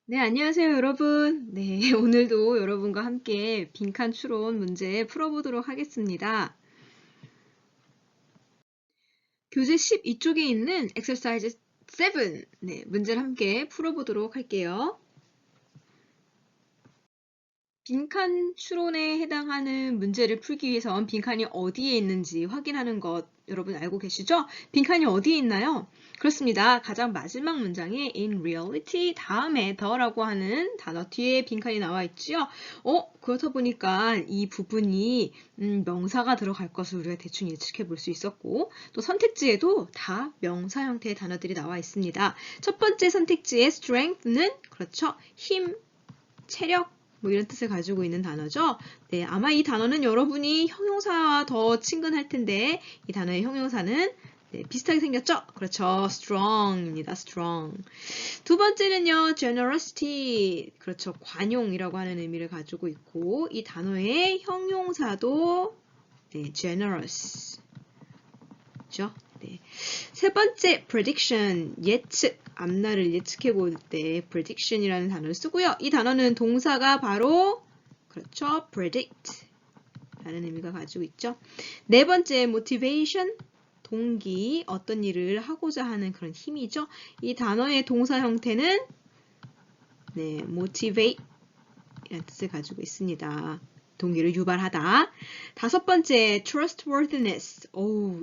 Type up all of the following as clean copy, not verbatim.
네, 안녕하세요, 여러분. 네, 오늘도 여러분과 함께 빈칸 추론 문제 풀어보도록 하겠습니다. 교재 12쪽에 있는 exercise 7, 네, 문제를 함께 풀어보도록 할게요. 빈칸 추론에 해당하는 문제를 풀기 위해선 빈칸이 어디에 있는지 확인하는 것 여러분 알고 계시죠? 빈칸이 어디에 있나요? 그렇습니다. 가장 마지막 문장에 in reality 다음에 the라고 하는 단어 뒤에 빈칸이 나와 있지요. 그렇다 보니까 이 부분이 명사가 들어갈 것을 우리가 대충 예측해 볼 수 있었고 또 선택지에도 다 명사 형태의 단어들이 나와 있습니다. 첫 번째 선택지의 strength는 그렇죠. 힘, 체력, 뭐 이런 뜻을 가지고 있는 단어죠. 네, 아마 이 단어는 여러분이 형용사와 더 친근할 텐데 이 단어의 형용사는 네, 비슷하게 생겼죠? 그렇죠. strong입니다. strong. 두 번째는요. generosity. 그렇죠. 관용이라고 하는 의미를 가지고 있고 이 단어의 형용사도 네, generous. 죠? 네. 세 번째 prediction. 예측. 앞날을 예측해 볼 때 prediction이라는 단어를 쓰고요. 이 단어는 동사가 바로 그렇죠. predict 라는 의미가 가지고 있죠. 네 번째 motivation. 동기, 어떤 일을 하고자 하는 그런 힘이죠. 이 단어의 동사 형태는 네, motivate 이라는 뜻을 가지고 있습니다. 동기를 유발하다. 다섯 번째, trustworthiness.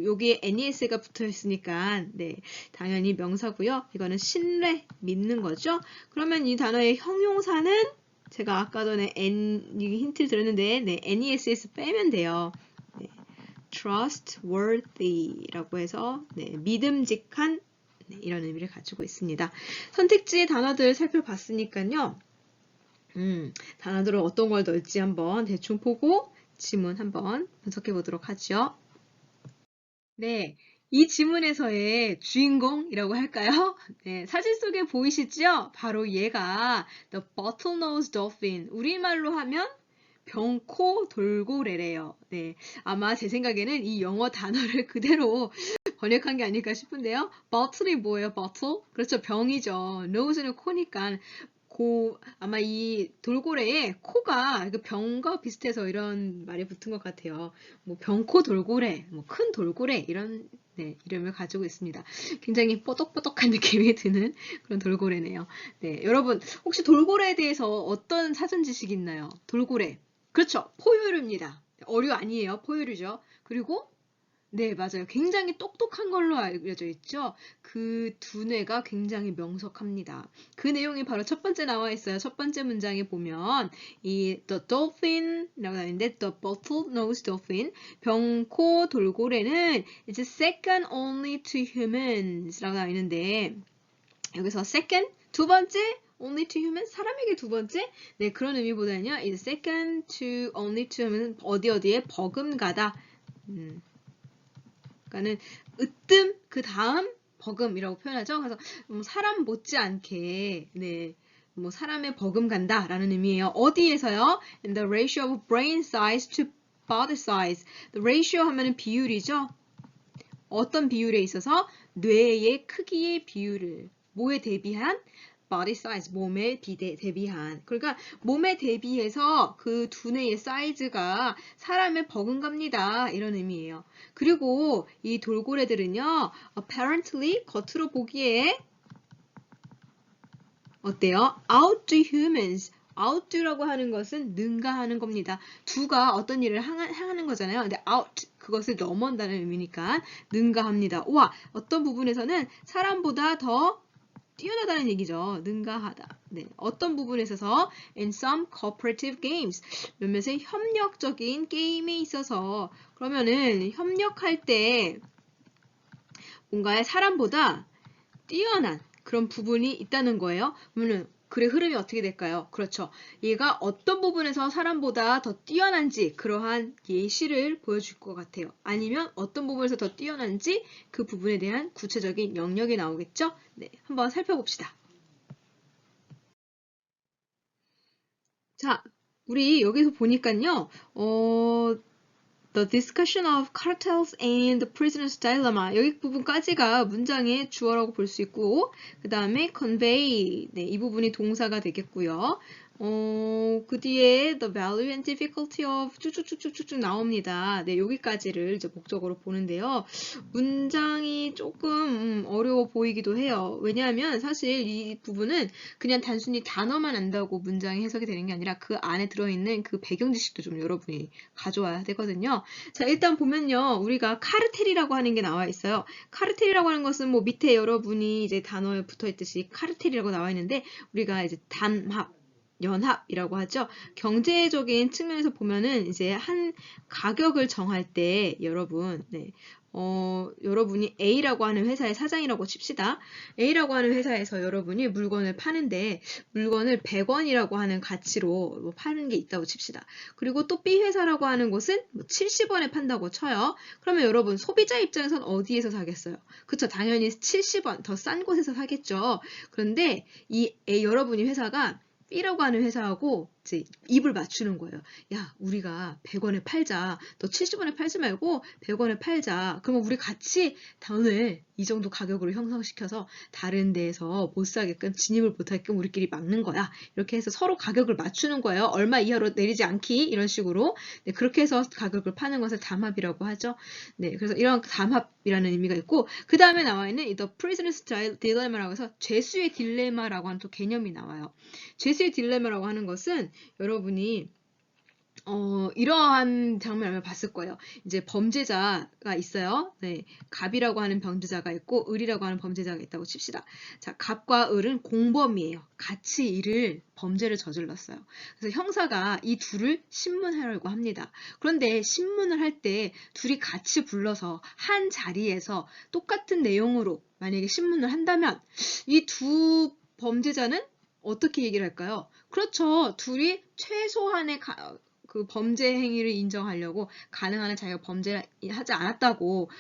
여기에 nes가 붙어 있으니까, 네, 당연히 명사고요. 이거는 신뢰, 믿는 거죠. 그러면 이 단어의 형용사는 제가 아까 전에 힌트를 드렸는데, 네, nes에서 빼면 돼요. 네, trustworthy라고 해서, 네, 믿음직한, 네, 이런 의미를 가지고 있습니다. 선택지의 단어들 살펴봤으니까요. 단어들은 어떤 걸 넣을지 한번 대충 보고 지문 한번 분석해 보도록 하죠. 네, 이 지문에서의 주인공이라고 할까요? 네, 사진 속에 보이시죠? 바로 얘가 The Bottlenose Dolphin. 우리말로 하면 병코 돌고래래요. 네, 아마 제 생각에는 이 영어 단어를 그대로 번역한 게 아닐까 싶은데요. bottle이 뭐예요? bottle? 그렇죠. 병이죠. nose는 코니까 아마 이 돌고래의 코가 그 병과 비슷해서 이런 말이 붙은 것 같아요. 뭐 병코 돌고래, 뭐 큰 돌고래 이런 네, 이름을 가지고 있습니다. 굉장히 뽀독뽀독한 느낌이 드는 그런 돌고래네요. 네, 여러분 혹시 돌고래에 대해서 어떤 사전 지식 있나요? 돌고래. 그렇죠. 포유류입니다. 어류 아니에요. 포유류죠. 그리고 네, 맞아요. 굉장히 똑똑한 걸로 알려져 있죠. 그 두뇌가 굉장히 명석합니다. 그 내용이 바로 첫 번째 나와 있어요. 첫 번째 문장에 보면 이 the dolphin이라고 나오는데 the bottlenose dolphin 병코 돌고래는 is second only to humans라고 나와 있는데 여기서 second 두 번째 only to human 사람에게 두 번째 네 그런 의미보다는요 is second to only to human 어디에 버금가다 그러니까는 으뜸 그 다음 버금이라고 표현하죠. 그래서 사람 못지않게 네. 뭐 사람의 버금간다라는 의미예요. 어디에서요? In the ratio of brain size to body size. The ratio 하면은 비율이죠. 어떤 비율에 있어서 뇌의 크기의 비율을 뭐에 대비한 body size 몸에 대비한 그러니까 몸에 대비해서 그 두뇌의 사이즈가 사람의 버금갑니다 이런 의미예요. 그리고 이 돌고래들은요 apparently 겉으로 보기에 어때요? outdo humans outdo라고 하는 것은 능가하는 겁니다. 두가 어떤 일을 하는 거잖아요. 근데 out 그것을 넘어온다는 의미니까 능가합니다. 우와 어떤 부분에서는 사람보다 더 뛰어나다는 얘기죠. 능가하다. 네, 어떤 부분에 있어서 in some cooperative games 몇몇의 협력적인 게임에 있어서 그러면은 협력할 때 뭔가의 사람보다 뛰어난 그런 부분이 있다는 거예요. 그러면 글의 흐름이 어떻게 될까요? 그렇죠. 얘가 어떤 부분에서 사람보다 더 뛰어난지 그러한 예시를 보여줄 것 같아요. 아니면 어떤 부분에서 더 뛰어난지 그 부분에 대한 구체적인 영역이 나오겠죠? 네, 한번 살펴봅시다. 자, 우리 여기서 보니까요, The discussion of cartels and the prisoner's dilemma. 여기 부분까지가 문장의 주어라고 볼 수 있고, 그 다음에 convey. 네, 이 부분이 동사가 되겠고요. 그 뒤에 the value and difficulty of 쭉쭉쭉쭉쭉 나옵니다. 네, 여기까지를 이제 목적으로 보는데요. 문장이 조금 어려워 보이기도 해요. 왜냐하면 사실 이 부분은 그냥 단순히 단어만 안다고 문장이 해석이 되는 게 아니라 그 안에 들어있는 그 배경 지식도 좀 여러분이 가져와야 되거든요. 자, 일단 보면요. 우리가 카르텔이라고 하는 게 나와 있어요. 카르텔이라고 하는 것은 뭐 밑에 여러분이 이제 단어에 붙어 있듯이 카르텔이라고 나와 있는데 우리가 이제 단합 연합이라고 하죠. 경제적인 측면에서 보면은 이제 한 가격을 정할 때 여러분, 여러분이 A라고 하는 회사의 사장이라고 칩시다. A라고 하는 회사에서 여러분이 물건을 파는데 물건을 100원이라고 하는 가치로 뭐 파는 게 있다고 칩시다. 그리고 또 B 회사라고 하는 곳은 뭐 70원에 판다고 쳐요. 그러면 여러분 소비자 입장에선 어디에서 사겠어요? 그쵸, 당연히 70원 더 싼 곳에서 사겠죠. 그런데 이 여러분이 회사가 B라고 하는 회사하고 이제 입을 맞추는 거예요. 야, 우리가 100원에 팔자. 너 70원에 팔지 말고 100원에 팔자. 그러면 우리 같이 단을 이 정도 가격으로 형성시켜서 다른 데에서 못 사게끔 진입을 못하게끔 우리끼리 막는 거야. 이렇게 해서 서로 가격을 맞추는 거예요. 얼마 이하로 내리지 않기 이런 식으로. 네, 그렇게 해서 가격을 파는 것을 담합이라고 하죠. 네, 그래서 이런 담합이라는 의미가 있고 그 다음에 나와 있는 이 The Prisoner's Dilemma라고 해서 죄수의 딜레마라고 하는 또 개념이 나와요. 죄수의 딜레마라고 하는 것은 여러분이 이러한 장면을 봤을 거예요. 이제 범죄자가 있어요. 네, 갑이라고 하는 범죄자가 있고 을이라고 하는 범죄자가 있다고 칩시다. 자, 갑과 을은 공범이에요. 같이 범죄를 저질렀어요. 그래서 형사가 이 둘을 신문하려고 합니다. 그런데 신문을 할 때 둘이 같이 불러서 한 자리에서 똑같은 내용으로 만약에 신문을 한다면 이 두 범죄자는 어떻게 얘기를 할까요? 그렇죠. 둘이 최소한의 그 범죄 행위를 인정하려고 가능한 한 자기가 범죄하지 않았다고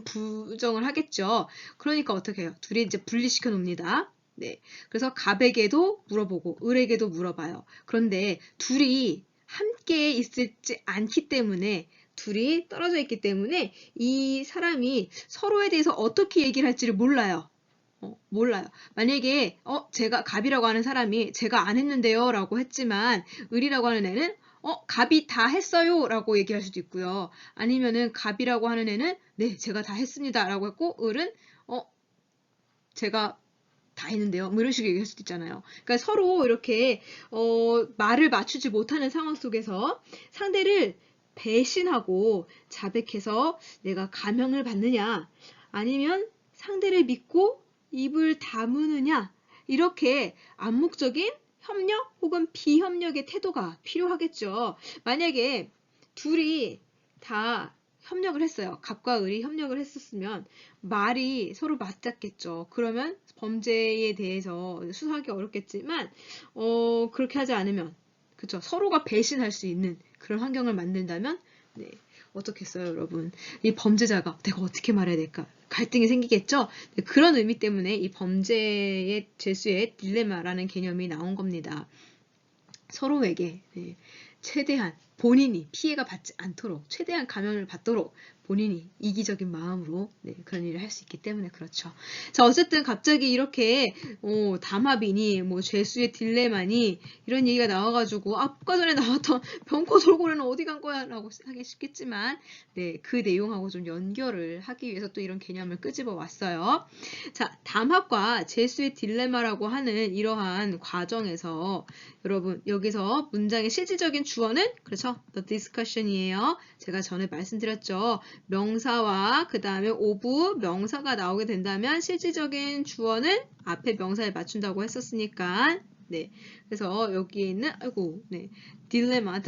부정을 하겠죠. 그러니까 어떻게 해요? 둘이 이제 분리시켜 놓습니다. 네. 그래서 갑에게도 물어보고 을에게도 물어봐요. 그런데 둘이 함께 있지 않기 때문에 둘이 떨어져 있기 때문에 이 사람이 서로에 대해서 어떻게 얘기를 할지를 몰라요. 몰라요. 만약에 제가 갑이라고 하는 사람이 제가 안 했는데요 라고 했지만 을이라고 하는 애는 갑이 다 했어요 라고 얘기할 수도 있고요. 아니면은 갑이라고 하는 애는 네, 제가 다 했습니다 라고 했고 을은 제가 다 했는데요. 뭐 이런 식으로 얘기할 수도 있잖아요. 그러니까 서로 이렇게 말을 맞추지 못하는 상황 속에서 상대를 배신하고 자백해서 내가 감형을 받느냐 아니면 상대를 믿고 입을 다무느냐 이렇게 암묵적인 협력 혹은 비협력의 태도가 필요하겠죠. 만약에 둘이 다 협력을 했어요. 갑과 을이 협력을 했었으면 말이 서로 맞닿겠죠. 그러면 범죄에 대해서 수사하기 어렵겠지만 그렇게 하지 않으면 그쵸, 서로가 배신할 수 있는 그런 환경을 만든다면 네, 어떻겠어요, 여러분? 이 범죄자가 내가 어떻게 말해야 될까? 갈등이 생기겠죠? 네, 그런 의미 때문에 이 범죄의 죄수의 딜레마라는 개념이 나온 겁니다. 서로에게 네, 최대한 본인이 피해가 받지 않도록 최대한 감염을 받도록 본인이 이기적인 마음으로 네, 그런 일을 할 수 있기 때문에 그렇죠. 자, 어쨌든 갑자기 이렇게 담합이니 뭐 죄수의 딜레마니 이런 얘기가 나와가지고 아까 전에 나왔던 병고 돌고래는 어디 간 거야 라고 하기 쉽겠지만 네, 그 내용하고 좀 연결을 하기 위해서 또 이런 개념을 끄집어 왔어요. 자, 담합과 죄수의 딜레마라고 하는 이러한 과정에서 여러분 여기서 문장의 실질적인 주어는 그렇죠? The discussion이에요. 제가 전에 말씀드렸죠. 명사와 그 다음에 of 명사가 나오게 된다면 실질적인 주어는 앞에 명사에 맞춘다고 했었으니까 네. 그래서 여기에 있는 네. dilemma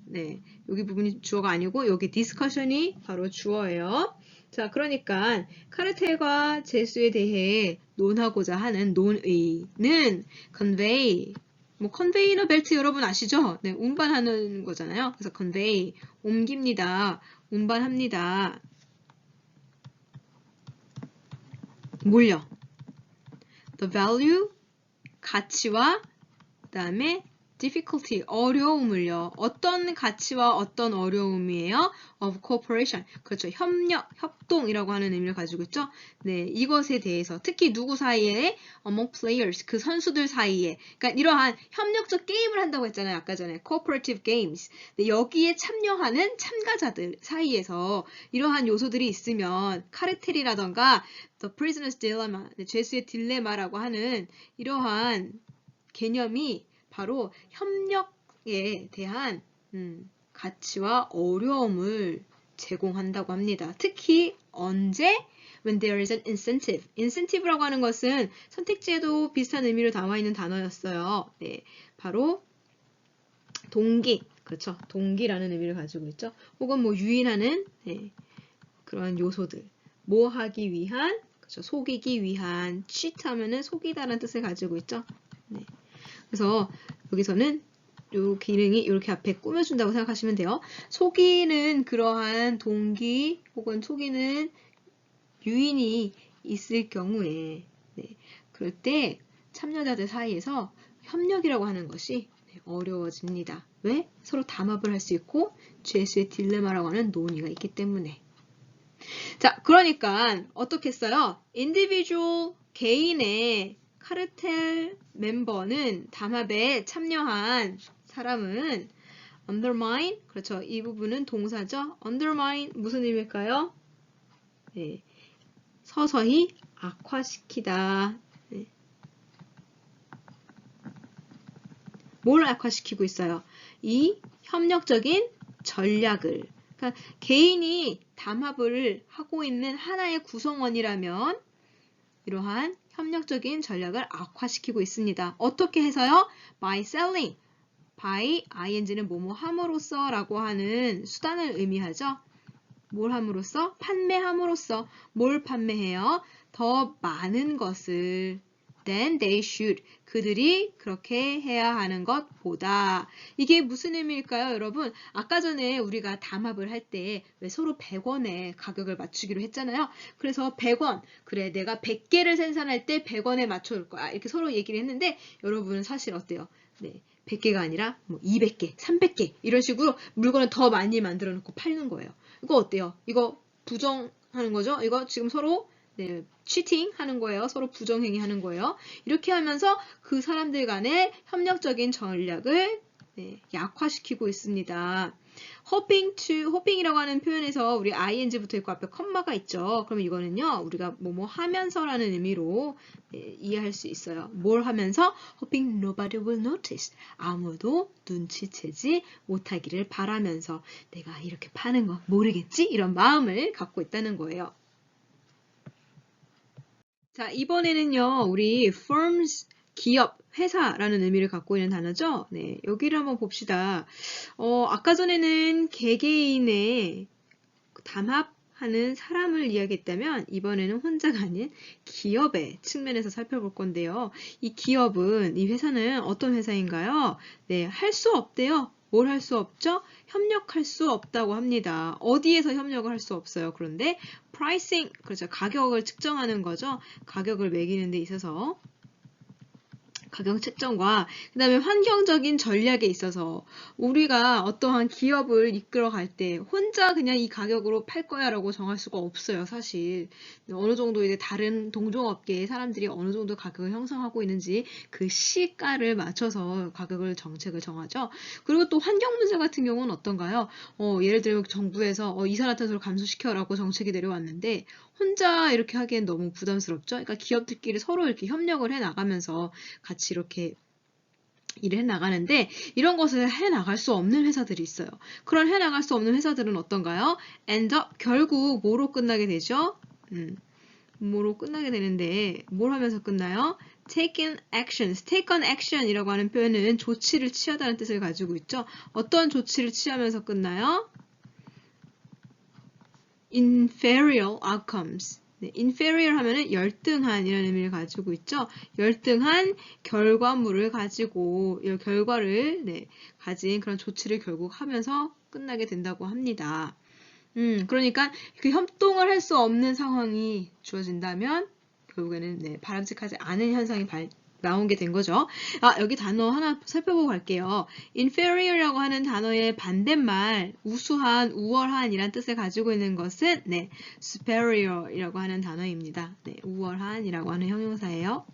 네. 여기 부분이 주어가 아니고 여기 discussion이 바로 주어예요. 자, 그러니까 카르텔과 죄수에 대해 논하고자 하는 논의는 convey 뭐 컨베이너 벨트 여러분 아시죠? 네, 운반하는 거잖아요. 그래서 convey 옮깁니다. 운반합니다. 뭘요? The value 가치와 그 다음에 difficulty, 어려움을요. 어떤 가치와 어떤 어려움이에요? of cooperation. 그렇죠. 협력, 협동이라고 하는 의미를 가지고 있죠. 네, 이것에 대해서 특히 누구 사이에? among players, 그 선수들 사이에. 그러니까 이러한 협력적 게임을 한다고 했잖아요. 아까 전에 cooperative games. 네, 여기에 참여하는 참가자들 사이에서 이러한 요소들이 있으면 카르텔이라던가 the prisoner's dilemma, 네, 죄수의 딜레마라고 하는 이러한 개념이 바로 협력에 대한 가치와 어려움을 제공한다고 합니다. 특히 언제? When there is an incentive. incentive라고 하는 것은 선택지에도 비슷한 의미로 담아 있는 단어였어요. 네, 바로 동기, 그렇죠. 동기라는 의미를 가지고 있죠. 혹은 뭐 유인하는 네, 그런 요소들. 뭐 하기 위한, 그렇죠. 속이기 위한, cheat하면은 속이다라는 뜻을 가지고 있죠. 네. 그래서 여기서는 이 기능이 이렇게 앞에 꾸며준다고 생각하시면 돼요. 속이는 그러한 동기 혹은 속이는 유인이 있을 경우에 네, 그럴 때 참여자들 사이에서 협력이라고 하는 것이 어려워집니다. 왜? 서로 담합을 할 수 있고 죄수의 딜레마라고 하는 논의가 있기 때문에. 자, 그러니까 어떻게 했어요? individual 개인의 카르텔 멤버는 담합에 참여한 사람은 undermine, 그렇죠. 이 부분은 동사죠. undermine 무슨 의미일까요? 네, 서서히 악화시키다. 네. 뭘 악화시키고 있어요? 이 협력적인 전략을. 그러니까 개인이 담합을 하고 있는 하나의 구성원이라면 이러한 협력적인 전략을 악화시키고 있습니다. 어떻게 해서요? by selling. by ing는 뭐뭐 함으로써 라고 하는 수단을 의미하죠. 뭘 함으로써? 판매함으로써. 뭘 판매해요? 더 많은 것을 than they should. 그들이 그렇게 해야 하는 것보다. 이게 무슨 의미일까요, 여러분? 아까 전에 우리가 담합을 할 때 왜 서로 100원에 가격을 맞추기로 했잖아요. 그래서 100원. 그래, 내가 100개를 생산할 때 100원에 맞춰줄 거야. 이렇게 서로 얘기를 했는데 여러분은 사실 어때요? 네. 100개가 아니라 뭐 200개, 300개 이런 식으로 물건을 더 많이 만들어 놓고 팔는 거예요. 이거 어때요? 이거 부정하는 거죠? 이거 지금 서로 네, 치팅 하는 거예요. 서로 부정행위 하는 거예요. 이렇게 하면서 그 사람들 간의 협력적인 전략을 네, 약화시키고 있습니다. hoping이라고 하는 표현에서 우리 ing 붙어 있고 앞에 컴마가 있죠. 그럼 이거는요, 우리가 뭐뭐 하면서라는 의미로 네, 이해할 수 있어요. 뭘 하면서? hoping nobody will notice. 아무도 눈치채지 못하기를 바라면서 내가 이렇게 파는 거 모르겠지? 이런 마음을 갖고 있다는 거예요. 자, 이번에는요, 우리 firms, 기업, 회사라는 의미를 갖고 있는 단어죠. 네, 여기를 한번 봅시다. 아까 전에는 개개인의 담합하는 사람을 이야기했다면 이번에는 혼자가 아닌 기업의 측면에서 살펴볼 건데요. 이 기업은, 이 회사는 어떤 회사인가요? 네, 할 수 없대요. 뭘 할 수 없죠? 협력할 수 없다고 합니다. 어디에서 협력을 할 수 없어요? 그런데 pricing, 그렇죠. 가격을 측정하는 거죠. 가격을 매기는 데 있어서 가격 책정과 그 다음에 환경적인 전략에 있어서 우리가 어떠한 기업을 이끌어 갈 때 혼자 그냥 이 가격으로 팔 거야 라고 정할 수가 없어요, 사실. 어느 정도 이제 다른 동종업계의 사람들이 어느 정도 가격을 형성하고 있는지 그 시가를 맞춰서 가격을 정책을 정하죠. 그리고 또 환경 문제 같은 경우는 어떤가요? 예를 들면 정부에서 이산화탄소를 감소시켜라고 정책이 내려왔는데 혼자 이렇게 하기엔 너무 부담스럽죠. 그러니까 기업들끼리 서로 이렇게 협력을 해 나가면서 같이 이렇게 일을 해 나가는데 이런 것을 해 나갈 수 없는 회사들이 있어요. 그런 해 나갈 수 없는 회사들은 어떤가요? end up 결국 뭐로 끝나게 되죠? 뭐로 끝나게 되는데 뭘 하면서 끝나요? taken actions. taken action이라고 하는 표현은 조치를 취하다는 뜻을 가지고 있죠. 어떤 조치를 취하면서 끝나요? inferior outcomes. 네, inferior 하면은 열등한 이라는 의미를 가지고 있죠. 열등한 결과물을 가지고 이 결과를 네, 가진 그런 조치를 결국 하면서 끝나게 된다고 합니다. 그러니까 그 협동을 할 수 없는 상황이 주어진다면 결국에는 네, 바람직하지 않은 현상이 나온 게 된 거죠. 여기 단어 하나 살펴보고 갈게요. inferior이라고 하는 단어의 반대말, 우수한, 우월한이란 뜻을 가지고 있는 것은 네, superior이라고 하는 단어입니다. 네, 우월한이라고 하는 형용사예요.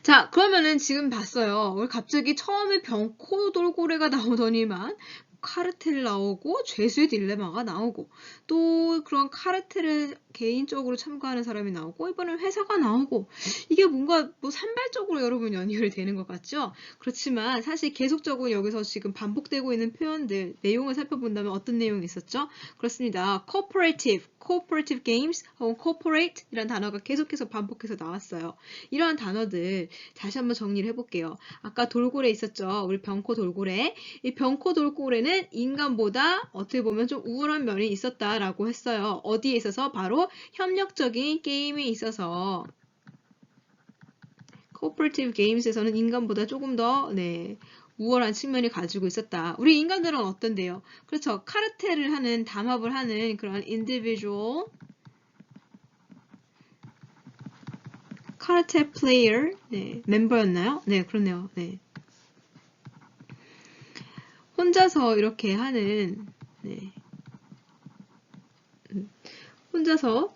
자, 그러면은 지금 봤어요. 우리 갑자기 처음에 병코 돌고래가 나오더니만 카르텔 나오고 죄수의 딜레마가 나오고 또 그런 카르텔을 개인적으로 참가하는 사람이 나오고 이번엔 회사가 나오고 이게 뭔가 뭐 산발적으로 여러분 연결이 되는 것 같죠? 그렇지만 사실 계속적으로 여기서 지금 반복되고 있는 표현들 내용을 살펴본다면 어떤 내용이 있었죠? 그렇습니다. cooperative games 혹은 corporate 이란 단어가 계속해서 반복해서 나왔어요. 이러한 단어들 다시 한번 정리를 해볼게요. 아까 돌고래 있었죠? 우리 병코 돌고래. 이 병코 돌고래는 인간보다 어떻게 보면 좀 우월한 면이 있었다라고 했어요. 어디에 있어서? 바로 협력적인 게임에 있어서 cooperative games에서는 인간보다 조금 더 우월한 측면을 가지고 있었다. 우리 인간들은 어떤데요? 그렇죠. 카르텔을 하는, 담합을 하는 그런 individual 카르텔 플레이어 멤버였나요? 네, 그렇네요. 네. 혼자서 이렇게 하는 혼자서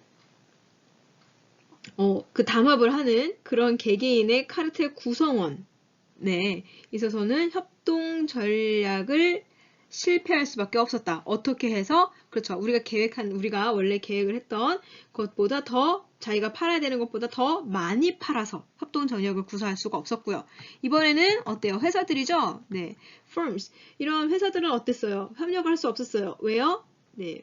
그 담합을 하는 그런 개개인의 카르텔 구성원 있어서는 협동 전략을 실패할 수밖에 없었다. 어떻게 해서? 그렇죠. 우리가 원래 계획을 했던 것보다 더 자기가 팔아야 되는 것보다 더 많이 팔아서 협동 전략을 구사할 수가 없었고요. 이번에는 어때요? 회사들이죠? 네, firms. 이런 회사들은 어땠어요? 협력할 수 없었어요. 왜요? 네,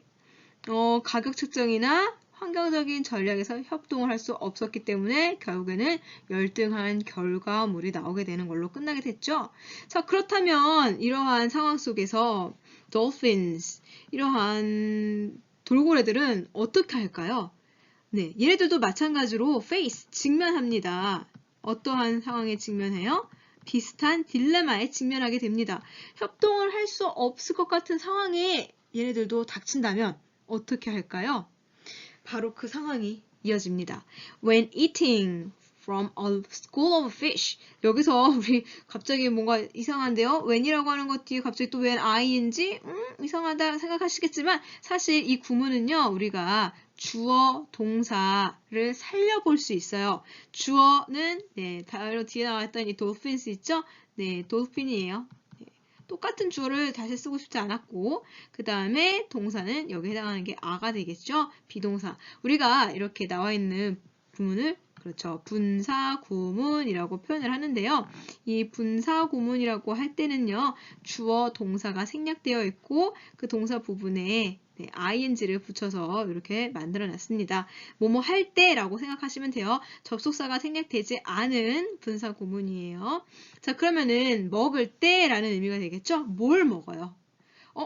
가격 측정이나 환경적인 전략에서 협동을 할 수 없었기 때문에 결국에는 열등한 결과물이 나오게 되는 걸로 끝나게 됐죠. 자, 그렇다면 이러한 상황 속에서 dolphins, 이러한 돌고래들은 어떻게 할까요? 네, 얘네들도 마찬가지로 face, 직면합니다. 어떠한 상황에 직면해요? 비슷한 딜레마에 직면하게 됩니다. 협동을 할 수 없을 것 같은 상황에 얘네들도 닥친다면 어떻게 할까요? 바로 그 상황이 이어집니다. When eating from a school of fish. 여기서 우리 갑자기 뭔가 이상한데요? when이라고 하는 것 뒤에 갑자기 또 when ing? 이상하다 생각하시겠지만 사실 이 구문은요. 우리가 주어, 동사를 살려볼 수 있어요. 주어는 바로 뒤에 나왔던 이 dolphins 있죠? 네, dolphin이에요. 똑같은 주어를 다시 쓰고 싶지 않았고 그 다음에 동사는 여기에 해당하는 게 아가 되겠죠? 비동사. 우리가 이렇게 나와 있는 구문을 그렇죠. 분사구문이라고 표현을 하는데요. 이 분사구문이라고 할 때는요. 주어, 동사가 생략되어 있고 그 동사 부분에 ing를 붙여서 이렇게 만들어 놨습니다. 뭐뭐 할 때라고 생각하시면 돼요. 접속사가 생략되지 않은 분사 구문이에요. 자, 그러면은 먹을 때라는 의미가 되겠죠? 뭘 먹어요?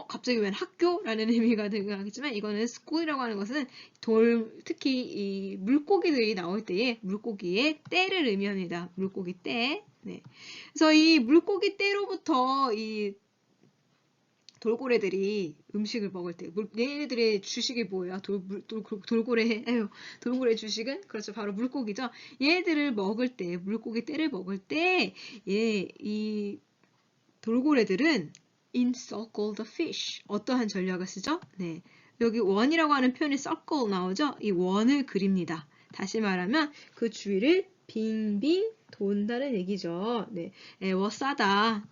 갑자기 웬 학교라는 의미가 되겠지만 이거는 school이라고 하는 것은 특히 이 물고기들이 나올 때에 물고기의 때를 의미합니다. 물고기 때. 네. 그래서 이 물고기 때로부터 이 돌고래들이 음식을 먹을 때, 얘네들의 주식이 뭐예요? 돌고래 주식은? 그렇죠. 바로 물고기죠. 얘네들을 먹을 때, 물고기 떼를 먹을 때, 이 돌고래들은 encircle the fish. 어떠한 전략을 쓰죠? 네. 여기 원이라고 하는 표현이 circle 나오죠? 이 원을 그립니다. 다시 말하면 그 주위를 빙빙 돈다는 얘기죠. 네. 에워싸다.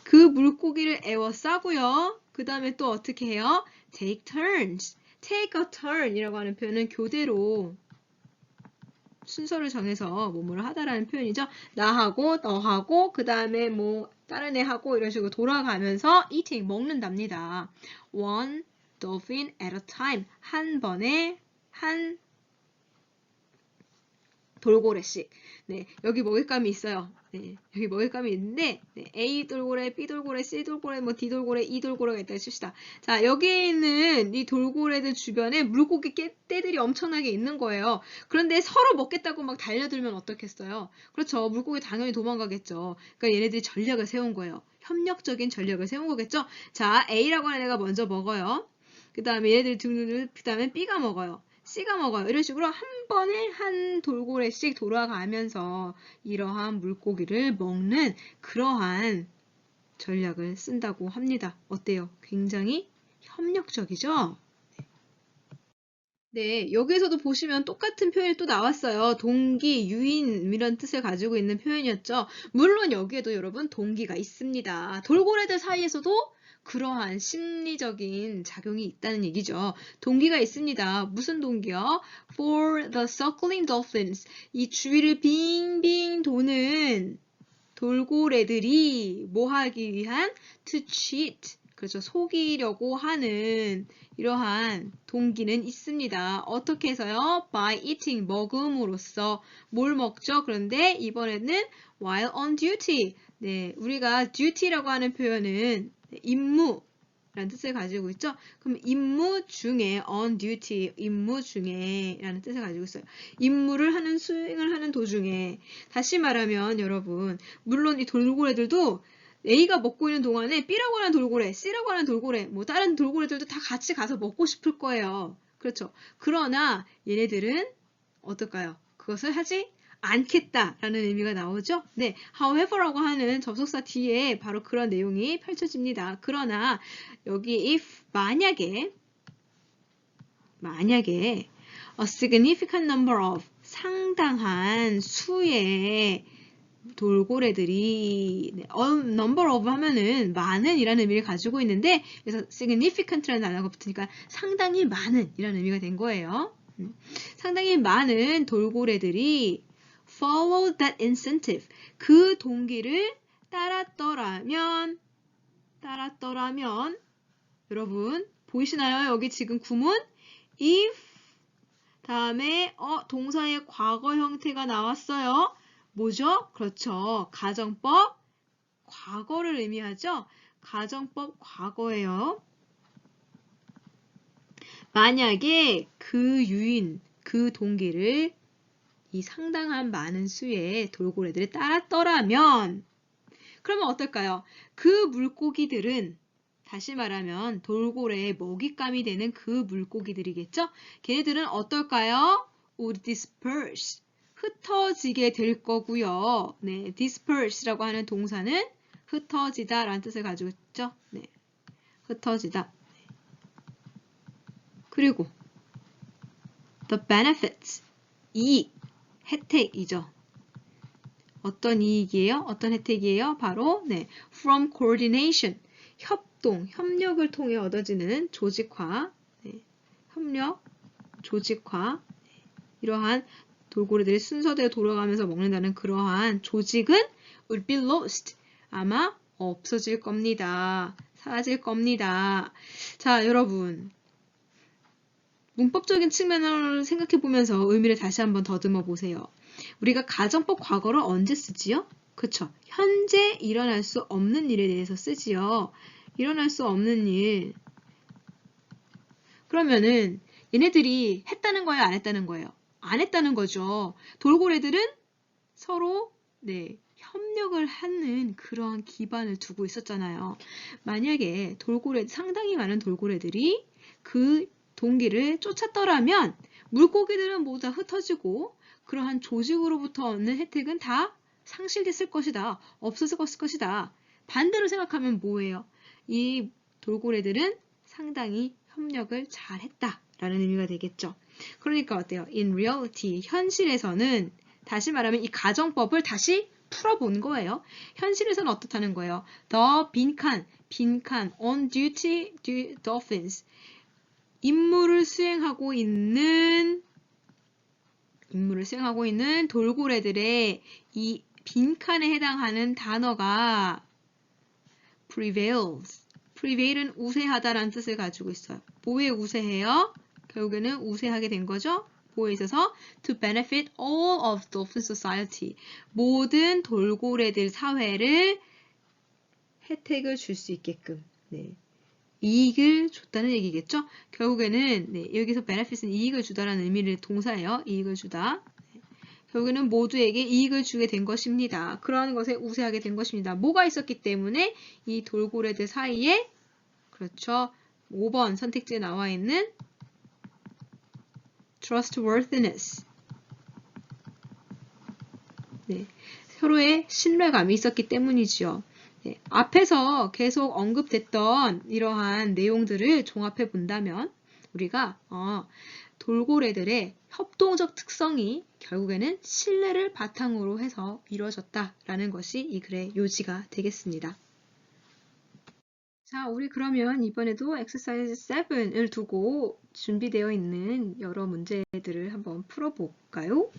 그 물고기를 에워싸고요. 그 다음에 또 어떻게 해요? take turns. take a turn 이라고 하는 표현은 교대로 순서를 정해서 뭐뭐를 하다라는 표현이죠. 나하고 너하고 그 다음에 뭐 다른 애하고 이런 식으로 돌아가면서 eating 먹는답니다. one dolphin at a time. 한 번에 한 돌고래씩. 네, 여기 먹잇감이 있어요. 네, 여기 먹잇감이 있는데 A 돌고래, B 돌고래, C 돌고래, 뭐 D 돌고래, E 돌고래가 있다고 칩시다. 자, 여기에 있는 이 돌고래들 주변에 물고기 떼들이 엄청나게 있는 거예요. 그런데 서로 먹겠다고 막 달려들면 어떻겠어요? 그렇죠. 물고기 당연히 도망가겠죠. 그러니까 얘네들이 전략을 세운 거예요. 협력적인 전략을 세운 거겠죠. 자, A라고 하는 애가 먼저 먹어요. 그 다음에 얘네들 그 다음에 B가 먹어요. C가 먹어요. 이런 식으로 한 번에 한 돌고래씩 돌아가면서 이러한 물고기를 먹는 그러한 전략을 쓴다고 합니다. 어때요? 굉장히 협력적이죠? 네, 여기에서도 보시면 똑같은 표현이 또 나왔어요. 동기, 유인 이런 뜻을 가지고 있는 표현이었죠. 물론 여기에도 여러분 동기가 있습니다. 돌고래들 사이에서도 그러한 심리적인 작용이 있다는 얘기죠. 동기가 있습니다. 무슨 동기요? For the circling dolphins. 이 주위를 빙빙 도는 돌고래들이 뭐 하기 위한? To cheat. 그렇죠. 속이려고 하는 이러한 동기는 있습니다. 어떻게 해서요? By eating. 먹음으로써 뭘 먹죠? 그런데 이번에는 while on duty. 네, 우리가 duty라고 하는 표현은 임무 라는 뜻을 가지고 있죠. 그럼 임무 중에 on duty, 임무 중에 라는 뜻을 가지고 있어요. 임무를 하는 수행을 하는 도중에 다시 말하면 여러분 물론 이 돌고래들도 A가 먹고 있는 동안에 B라고 하는 돌고래, C라고 하는 돌고래, 뭐 다른 돌고래들도 다 같이 가서 먹고 싶을 거예요. 그렇죠. 그러나 얘네들은 어떨까요? 그것을 하지 않겠다라는 의미가 나오죠. 네, however라고 하는 접속사 뒤에 바로 그런 내용이 펼쳐집니다. 그러나 여기 if 만약에 a significant number of 상당한 수의 돌고래들이 number of 하면은 많은 이라는 의미를 가지고 있는데 그래서 significant라는 단어가 붙으니까 상당히 많은 이라는 의미가 된 거예요. 상당히 많은 돌고래들이 follow that incentive. 그 동기를 따랐더라면 여러분 보이시나요? 여기 지금 구문 if 다음에 동사의 과거 형태가 나왔어요. 뭐죠? 그렇죠. 가정법 과거를 의미하죠. 가정법 과거예요. 만약에 그 유인, 그 동기를 이 상당한 많은 수의 돌고래들이 따랐더라면 그러면 어떨까요? 그 물고기들은 다시 말하면 돌고래의 먹잇감이 되는 그 물고기들이겠죠? 걔네들은 어떨까요? would disperse 흩어지게 될 거고요. 네, disperse라고 하는 동사는 흩어지다 라는 뜻을 가지고 있죠. 네, 흩어지다. 그리고 the benefits 이익, 혜택이죠. 어떤 이익이에요? 어떤 혜택이에요? 바로 네, from coordination, 협동, 협력을 통해 얻어지는 조직화, 네, 협력, 조직화, 이러한 돌고래들이 순서대로 돌아가면서 먹는다는 그러한 조직은 would be lost, 아마 없어질 겁니다. 사라질 겁니다. 자, 여러분. 문법적인 측면을 생각해 보면서 의미를 다시 한번 더듬어 보세요. 우리가 가정법 과거를 언제 쓰지요? 그쵸? 현재 일어날 수 없는 일에 대해서 쓰지요. 일어날 수 없는 일. 그러면은 얘네들이 했다는 거예요? 안 했다는 거예요? 안 했다는 거죠. 돌고래들은 서로 네, 협력을 하는 그러한 기반을 두고 있었잖아요. 만약에 상당히 많은 돌고래들이 그 동기를 쫓았더라면 물고기들은 모두 다 흩어지고 그러한 조직으로부터 얻는 혜택은 다 상실됐을 것이다. 없어질 것이다. 반대로 생각하면 뭐예요? 이 돌고래들은 상당히 협력을 잘 했다라는 의미가 되겠죠. 그러니까 어때요? In reality, 현실에서는 다시 말하면 이 가정법을 다시 풀어본 거예요. 현실에서는 어떻다는 거예요? The 빈칸, on duty dolphins. 임무를 수행하고 있는 돌고래들의 이 빈칸에 해당하는 단어가 prevails. prevail은 우세하다라는 뜻을 가지고 있어요. 뭐에 우세해요? 결국에는 우세하게 된 거죠. 뭐에 있어서 to benefit all of dolphin society. 모든 돌고래들 사회를 혜택을 줄 수 있게끔. 네. 이익을 줬다는 얘기겠죠? 결국에는 네, 여기서 benefit은 이익을 주다라는 의미를 동사예요. 이익을 주다. 네. 결국에는 모두에게 이익을 주게 된 것입니다. 그러한 것에 우세하게 된 것입니다. 뭐가 있었기 때문에 이 돌고래들 사이에 그렇죠. 5번 선택지에 나와 있는 trustworthiness. 네, 서로의 신뢰감이 있었기 때문이지요. 네, 앞에서 계속 언급됐던 이러한 내용들을 종합해 본다면 우리가 돌고래들의 협동적 특성이 결국에는 신뢰를 바탕으로 해서 이루어졌다라는 것이 이 글의 요지가 되겠습니다. 자, 우리 그러면 이번에도 exercise 7을 두고 준비되어 있는 여러 문제들을 한번 풀어볼까요?